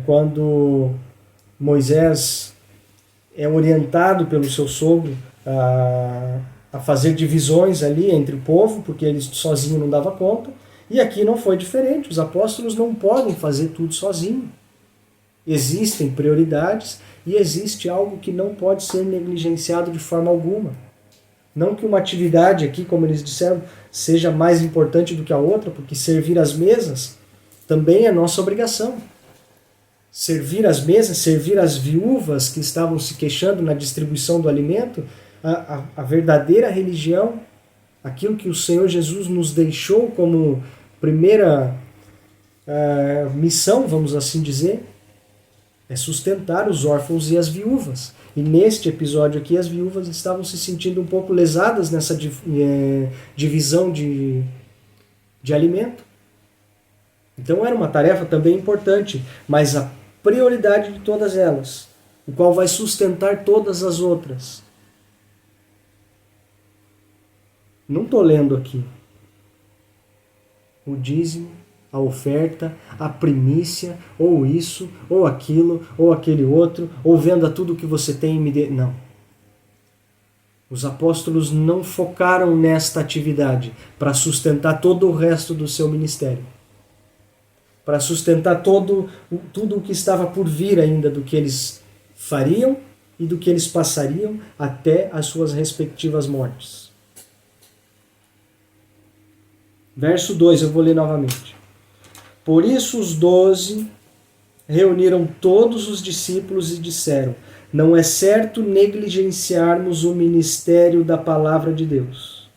Quando Moisés é orientado pelo seu sogro a fazer divisões ali entre o povo, porque ele sozinho não dava conta, e aqui não foi diferente. Os apóstolos não podem fazer tudo sozinho. Existem prioridades e existe algo que não pode ser negligenciado de forma alguma. Não que uma atividade aqui, como eles disseram, seja mais importante do que a outra, porque servir às mesas também é nossa obrigação. Servir às mesas, servir as viúvas que estavam se queixando na distribuição do alimento, a verdadeira religião aquilo que o Senhor Jesus nos deixou como primeira missão, vamos assim dizer, é sustentar os órfãos e as viúvas. E neste episódio aqui, as viúvas estavam se sentindo um pouco lesadas nessa divisão de alimento. Então era uma tarefa também importante, mas a prioridade de todas elas, o qual vai sustentar todas as outras. Não estou lendo aqui o dízimo, a oferta, a primícia, ou isso, ou aquilo, ou aquele outro, ou venda tudo que você tem e me dê. Não. Os apóstolos não focaram nesta atividade para sustentar todo o resto do seu ministério. Para sustentar tudo o que estava por vir ainda do que eles fariam e do que eles passariam até as suas respectivas mortes. Verso 2, eu vou ler novamente. Por isso os 12 reuniram todos os discípulos e disseram: não é certo negligenciarmos o ministério da palavra de Deus.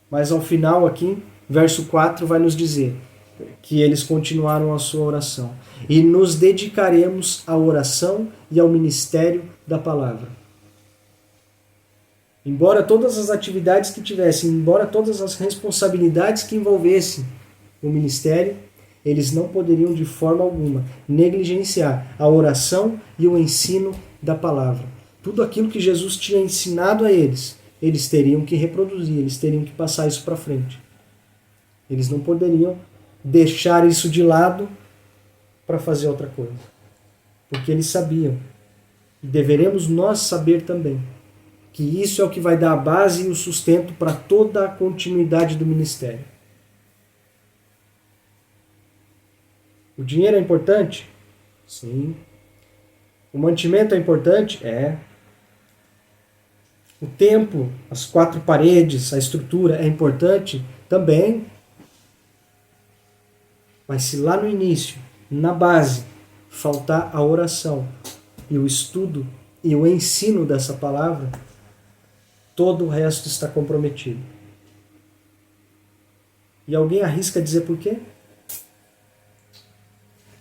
Mas ao final aqui, verso 4 vai nos dizer que eles continuaram a sua oração. E nos dedicaremos à oração e ao ministério da palavra. Embora todas as atividades que tivessem, embora todas as responsabilidades que envolvessem o ministério, eles não poderiam de forma alguma negligenciar a oração e o ensino da palavra. Tudo aquilo que Jesus tinha ensinado a eles, eles teriam que reproduzir, eles teriam que passar isso para frente. Eles não poderiam deixar isso de lado para fazer outra coisa. Porque eles sabiam, e deveremos nós saber também, que isso é o que vai dar a base e o sustento para toda a continuidade do ministério. O dinheiro é importante? Sim. O mantimento é importante? É. O tempo, as 4 paredes, a estrutura é importante? Também. Mas se lá no início, na base, faltar a oração e o estudo e o ensino dessa palavra, todo o resto está comprometido. E alguém arrisca dizer por quê?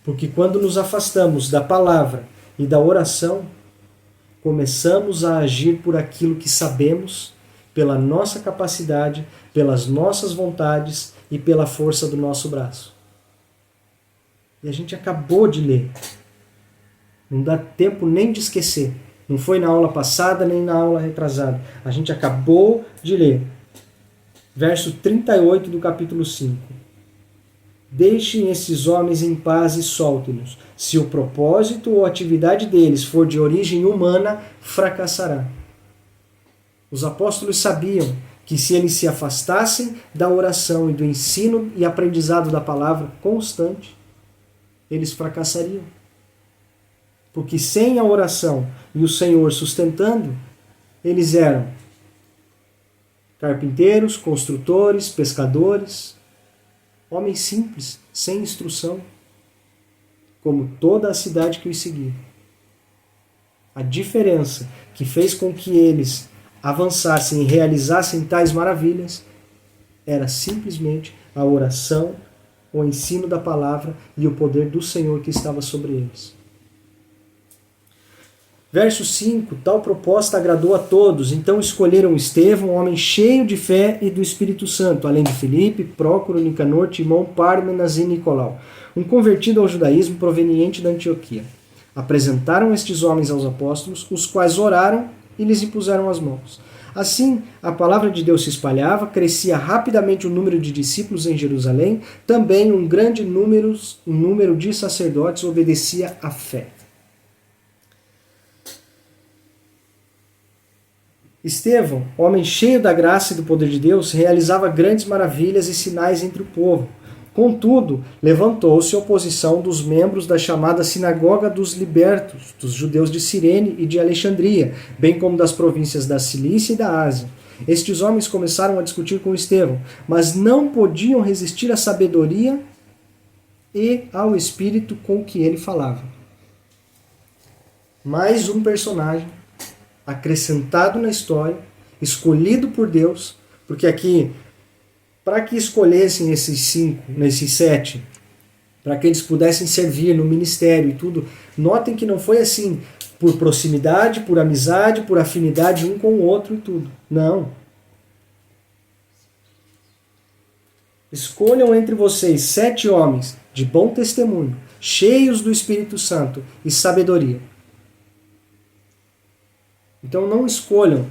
Porque quando nos afastamos da palavra e da oração, começamos a agir por aquilo que sabemos, pela nossa capacidade, pelas nossas vontades e pela força do nosso braço. E a gente acabou de ler. Não dá tempo nem de esquecer. Não foi na aula passada nem na aula retrasada. A gente acabou de ler. Verso 38 do capítulo 5. Deixem esses homens em paz e soltem-nos. Se o propósito ou atividade deles for de origem humana, fracassará. Os apóstolos sabiam que se eles se afastassem da oração e do ensino e aprendizado da palavra constante, eles fracassariam. Porque sem a oração e o Senhor sustentando, eles eram carpinteiros, construtores, pescadores, homens simples, sem instrução, como toda a cidade que os seguia. A diferença que fez com que eles avançassem e realizassem tais maravilhas era simplesmente a oração, o ensino da palavra e o poder do Senhor que estava sobre eles. Verso 5, tal proposta agradou a todos, então escolheram Estevão, um homem cheio de fé e do Espírito Santo, além de Filipe, Prócoro, Nicanor, Timão, Pármenas e Nicolau, um convertido ao judaísmo proveniente da Antioquia. Apresentaram estes homens aos apóstolos, os quais oraram e lhes impuseram as mãos. Assim, a palavra de Deus se espalhava, crescia rapidamente o número de discípulos em Jerusalém, também um grande número de sacerdotes obedecia à fé. Estevão, homem cheio da graça e do poder de Deus, realizava grandes maravilhas e sinais entre o povo. Contudo, levantou-se oposição dos membros da chamada Sinagoga dos Libertos, dos judeus de Cirene e de Alexandria, bem como das províncias da Cilícia e da Ásia. Estes homens começaram a discutir com Estevão, mas não podiam resistir à sabedoria e ao espírito com que ele falava. Mais um personagem acrescentado na história escolhido por Deus, porque aqui, para que escolhessem esses 5, nesses 7, para que eles pudessem servir no ministério e tudo, notem que não foi assim, por proximidade, por amizade, por afinidade um com o outro e tudo. Não. Escolham entre vocês 7 homens de bom testemunho, cheios do Espírito Santo e sabedoria. Então não escolham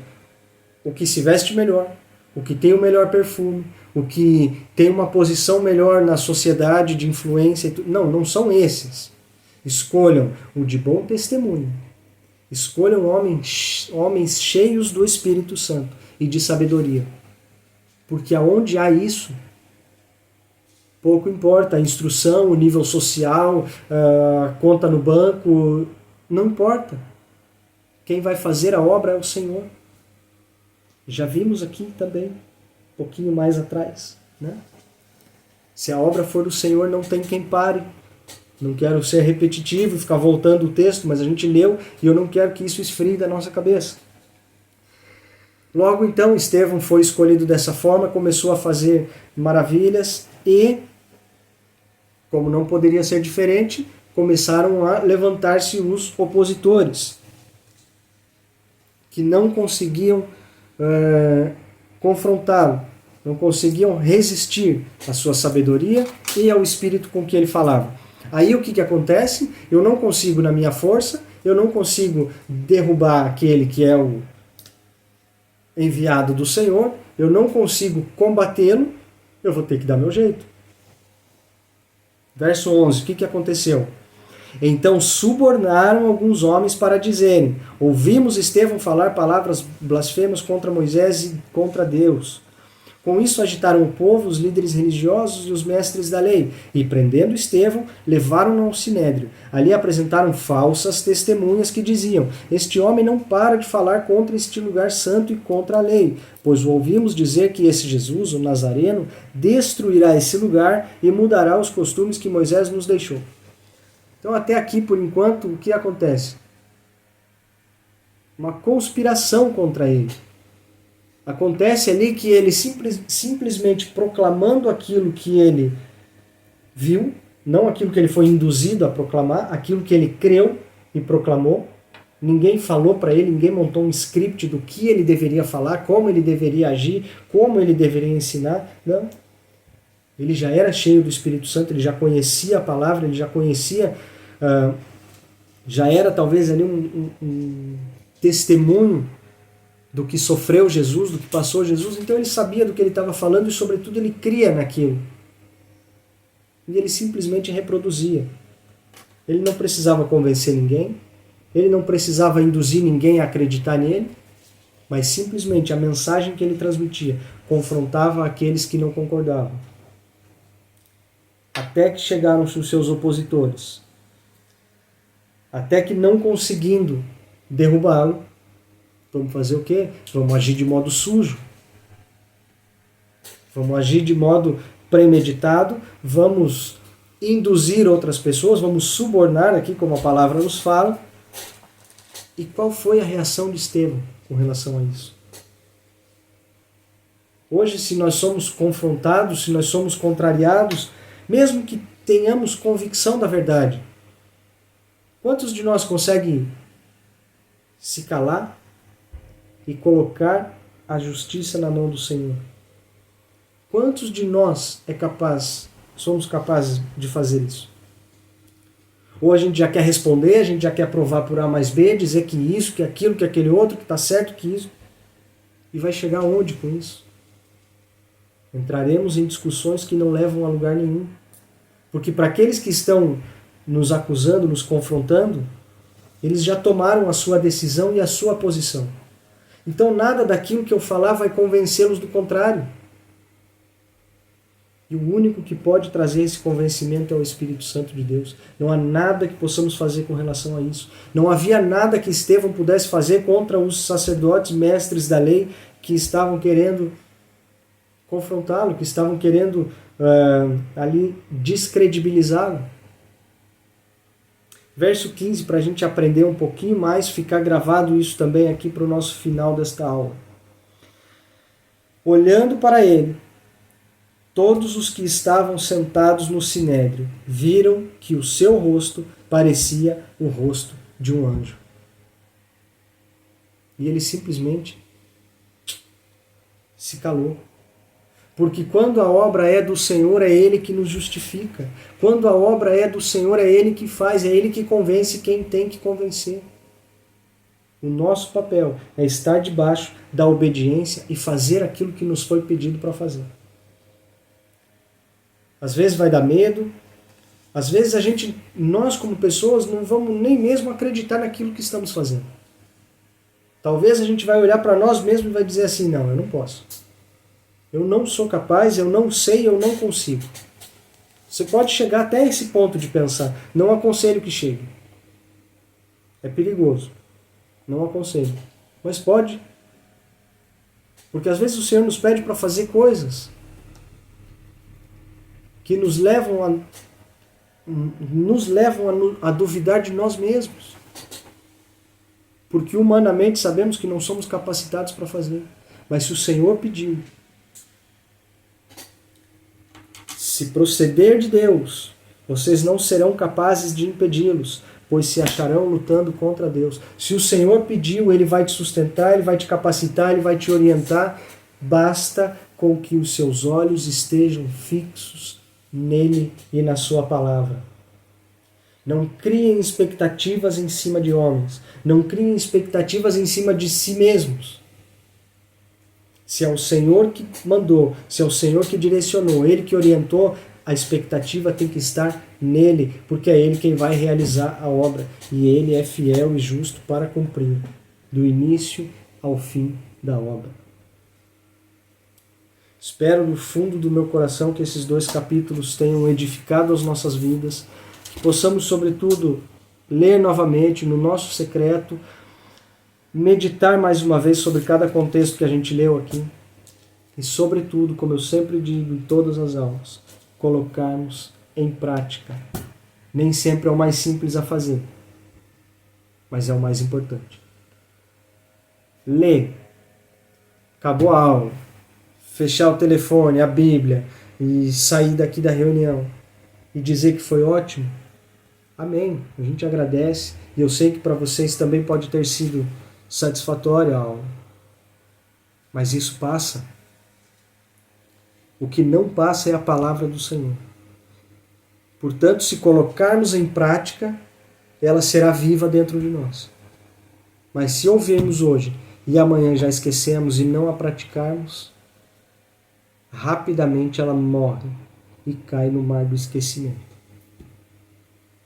o que se veste melhor, o que tem o melhor perfume, o que tem uma posição melhor na sociedade de influência. Não, não são esses. Escolham o de bom testemunho. Escolham homens cheios do Espírito Santo e de sabedoria. Porque aonde há isso, pouco importa a instrução, o nível social, a conta no banco, não importa. Quem vai fazer a obra é o Senhor. Já vimos aqui também, um pouquinho mais atrás, né? Se a obra for do Senhor, não tem quem pare. Não quero ser repetitivo e ficar voltando o texto, mas a gente leu e eu não quero que isso esfrie da nossa cabeça. Logo então, Estevão foi escolhido dessa forma, começou a fazer maravilhas e, como não poderia ser diferente, começaram a levantar-se os opositores, que não conseguiam confrontá-lo, não conseguiam resistir à sua sabedoria e ao espírito com que ele falava. Aí o que acontece? Eu não consigo na minha força, eu não consigo derrubar aquele que é o enviado do Senhor, eu não consigo combatê-lo, eu vou ter que dar meu jeito. Verso 11, o que aconteceu? Então subornaram alguns homens para dizerem: ouvimos Estevão falar palavras blasfemas contra Moisés e contra Deus. Com isso agitaram o povo, os líderes religiosos e os mestres da lei, e prendendo Estevão, levaram-no ao sinédrio. Ali apresentaram falsas testemunhas que diziam: este homem não para de falar contra este lugar santo e contra a lei, pois o ouvimos dizer que esse Jesus, o Nazareno, destruirá esse lugar e mudará os costumes que Moisés nos deixou. Então até aqui, por enquanto, o que acontece? Uma conspiração contra ele. Acontece ali que ele simplesmente proclamando aquilo que ele viu, não aquilo que ele foi induzido a proclamar, aquilo que ele creu e proclamou. Ninguém falou para ele, ninguém montou um script do que ele deveria falar, como ele deveria agir, como ele deveria ensinar. Não. Ele já era cheio do Espírito Santo, ele já conhecia a palavra, ele já conhecia, já era talvez ali um testemunho do que sofreu Jesus, do que passou Jesus, então ele sabia do que ele estava falando e, sobretudo, ele cria naquilo. E ele simplesmente reproduzia. Ele não precisava convencer ninguém, ele não precisava induzir ninguém a acreditar nele, mas simplesmente a mensagem que ele transmitia confrontava aqueles que não concordavam. Até que chegaram os seus opositores. Até que, não conseguindo derrubá-lo, vamos fazer o quê? Vamos agir de modo sujo. Vamos agir de modo premeditado, vamos induzir outras pessoas, vamos subornar aqui, como a palavra nos fala. E qual foi a reação de Estevão com relação a isso? Hoje, se nós somos confrontados, se nós somos contrariados, mesmo que tenhamos convicção da verdade, quantos de nós conseguem se calar e colocar a justiça na mão do Senhor? Quantos de nós somos capazes de fazer isso? Ou a gente já quer responder, a gente já quer provar por A mais B, dizer que isso, que aquilo, que aquele outro, que está certo, que isso. E vai chegar onde com isso? Entraremos em discussões que não levam a lugar nenhum. Porque para aqueles que estão nos acusando, nos confrontando, eles já tomaram a sua decisão e a sua posição. Então nada daquilo que eu falar vai convencê-los do contrário. E o único que pode trazer esse convencimento é o Espírito Santo de Deus. Não há nada que possamos fazer com relação a isso. Não havia nada que Estevão pudesse fazer contra os sacerdotes, mestres da lei, que estavam querendo confrontá-lo, que estavam querendo ali descredibilizá-lo. Verso 15, para a gente aprender um pouquinho mais, ficar gravado isso também aqui para o nosso final desta aula. Olhando para ele, todos os que estavam sentados no sinédrio viram que o seu rosto parecia o rosto de um anjo. E ele simplesmente se calou. Porque quando a obra é do Senhor, é Ele que nos justifica. Quando a obra é do Senhor, é Ele que faz, é Ele que convence quem tem que convencer. O nosso papel é estar debaixo da obediência e fazer aquilo que nos foi pedido para fazer. Às vezes vai dar medo, às vezes nós como pessoas não vamos nem mesmo acreditar naquilo que estamos fazendo. Talvez a gente vai olhar para nós mesmos e vai dizer assim, não, eu não posso. Eu não sou capaz, eu não sei, eu não consigo. Você pode chegar até esse ponto de pensar. Não aconselho que chegue. É perigoso. Não aconselho. Mas pode. Porque às vezes o Senhor nos pede para fazer coisas que nos levam a duvidar de nós mesmos. Porque humanamente sabemos que não somos capacitados para fazer. Mas se o Senhor pediu, se proceder de Deus, vocês não serão capazes de impedi-los, pois se acharão lutando contra Deus. Se o Senhor pediu, Ele vai te sustentar, Ele vai te capacitar, Ele vai te orientar. Basta com que os seus olhos estejam fixos nele e na sua palavra. Não criem expectativas em cima de homens. Não criem expectativas em cima de si mesmos. Se é o Senhor que mandou, se é o Senhor que direcionou, Ele que orientou, a expectativa tem que estar nele, porque é Ele quem vai realizar a obra. E Ele é fiel e justo para cumprir, do início ao fim da obra. Espero no fundo do meu coração que esses 2 capítulos tenham edificado as nossas vidas, que possamos, sobretudo, ler novamente no nosso secreto, meditar mais uma vez sobre cada contexto que a gente leu aqui e, sobretudo, como eu sempre digo em todas as aulas, colocarmos em prática. Nem sempre é o mais simples a fazer, mas é o mais importante. Ler, acabou a aula, fechar o telefone, a Bíblia e sair daqui da reunião e dizer que foi ótimo, amém, a gente agradece e eu sei que para vocês também pode ter sido satisfatória a aula. Mas isso passa. O que não passa é a palavra do Senhor. Portanto, se colocarmos em prática, ela será viva dentro de nós. Mas se ouvirmos hoje e amanhã já esquecemos e não a praticarmos, rapidamente ela morre e cai no mar do esquecimento.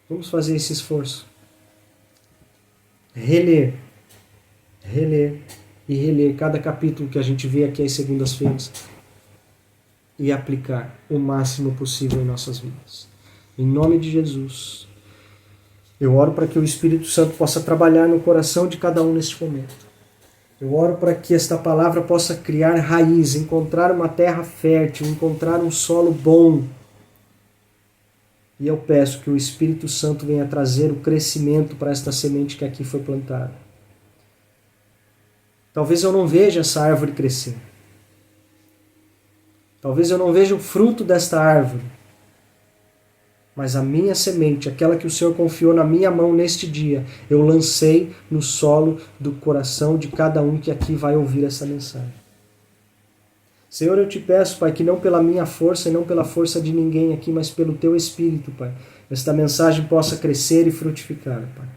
Vamos fazer esse esforço. Reler e reler cada capítulo que a gente vê aqui às segundas-feiras e aplicar o máximo possível em nossas vidas. Em nome de Jesus, eu oro para que o Espírito Santo possa trabalhar no coração de cada um neste momento. Eu oro para que esta palavra possa criar raiz, encontrar uma terra fértil, encontrar um solo bom. E eu peço que o Espírito Santo venha trazer o crescimento para esta semente que aqui foi plantada. Talvez eu não veja essa árvore crescer. Talvez eu não veja o fruto desta árvore. Mas a minha semente, aquela que o Senhor confiou na minha mão neste dia, eu lancei no solo do coração de cada um que aqui vai ouvir essa mensagem. Senhor, eu te peço, Pai, que não pela minha força e não pela força de ninguém aqui, mas pelo Teu Espírito, Pai, esta mensagem possa crescer e frutificar, Pai.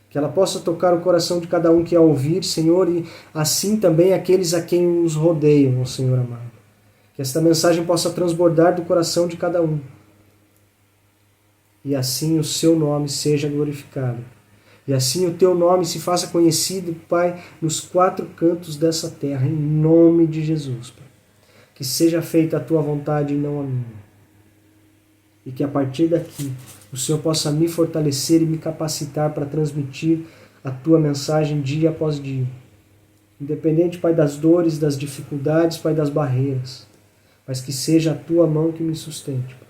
Que ela possa tocar o coração de cada um que a ouvir, Senhor, e assim também aqueles a quem os rodeiam, Senhor amado. Que esta mensagem possa transbordar do coração de cada um. E assim o Seu nome seja glorificado. E assim o Teu nome se faça conhecido, Pai, nos 4 cantos dessa terra, em nome de Jesus, Pai. Que seja feita a Tua vontade e não a minha. E que a partir daqui o Senhor possa me fortalecer e me capacitar para transmitir a Tua mensagem dia após dia. Independente, Pai, das dores, das dificuldades, Pai, das barreiras. Mas que seja a Tua mão que me sustente, Pai.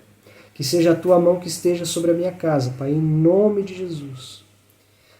Que seja a Tua mão que esteja sobre a minha casa, Pai, em nome de Jesus.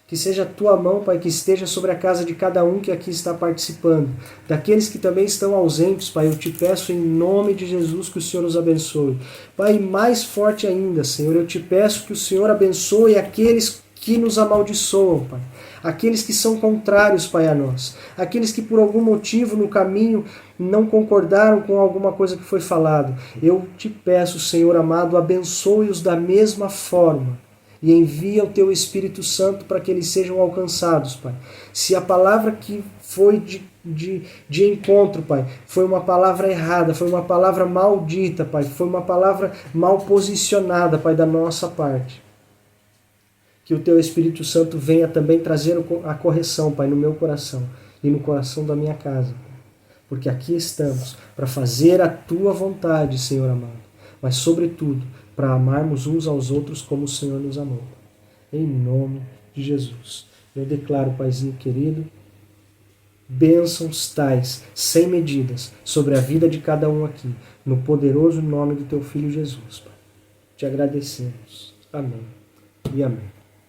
Que seja a tua mão, Pai, que esteja sobre a casa de cada um que aqui está participando. Daqueles que também estão ausentes, Pai, eu te peço em nome de Jesus que o Senhor os abençoe. Pai, mais forte ainda, Senhor, eu te peço que o Senhor abençoe aqueles que nos amaldiçoam, Pai. Aqueles que são contrários, Pai, a nós. Aqueles que por algum motivo no caminho não concordaram com alguma coisa que foi falado. Eu te peço, Senhor amado, abençoe-os da mesma forma. E envia o teu Espírito Santo para que eles sejam alcançados, Pai. Se a palavra que foi de encontro, Pai, foi uma palavra errada, foi uma palavra maldita, Pai, foi uma palavra mal posicionada, Pai, da nossa parte. Que o teu Espírito Santo venha também trazer a correção, Pai, no meu coração e no coração da minha casa. Porque aqui estamos para fazer a tua vontade, Senhor amado. Mas, sobretudo, para amarmos uns aos outros como o Senhor nos amou. Em nome de Jesus. Eu declaro, Paizinho querido, bênçãos tais, sem medidas, sobre a vida de cada um aqui, no poderoso nome do teu Filho Jesus, Pai. Te agradecemos. Amém e amém.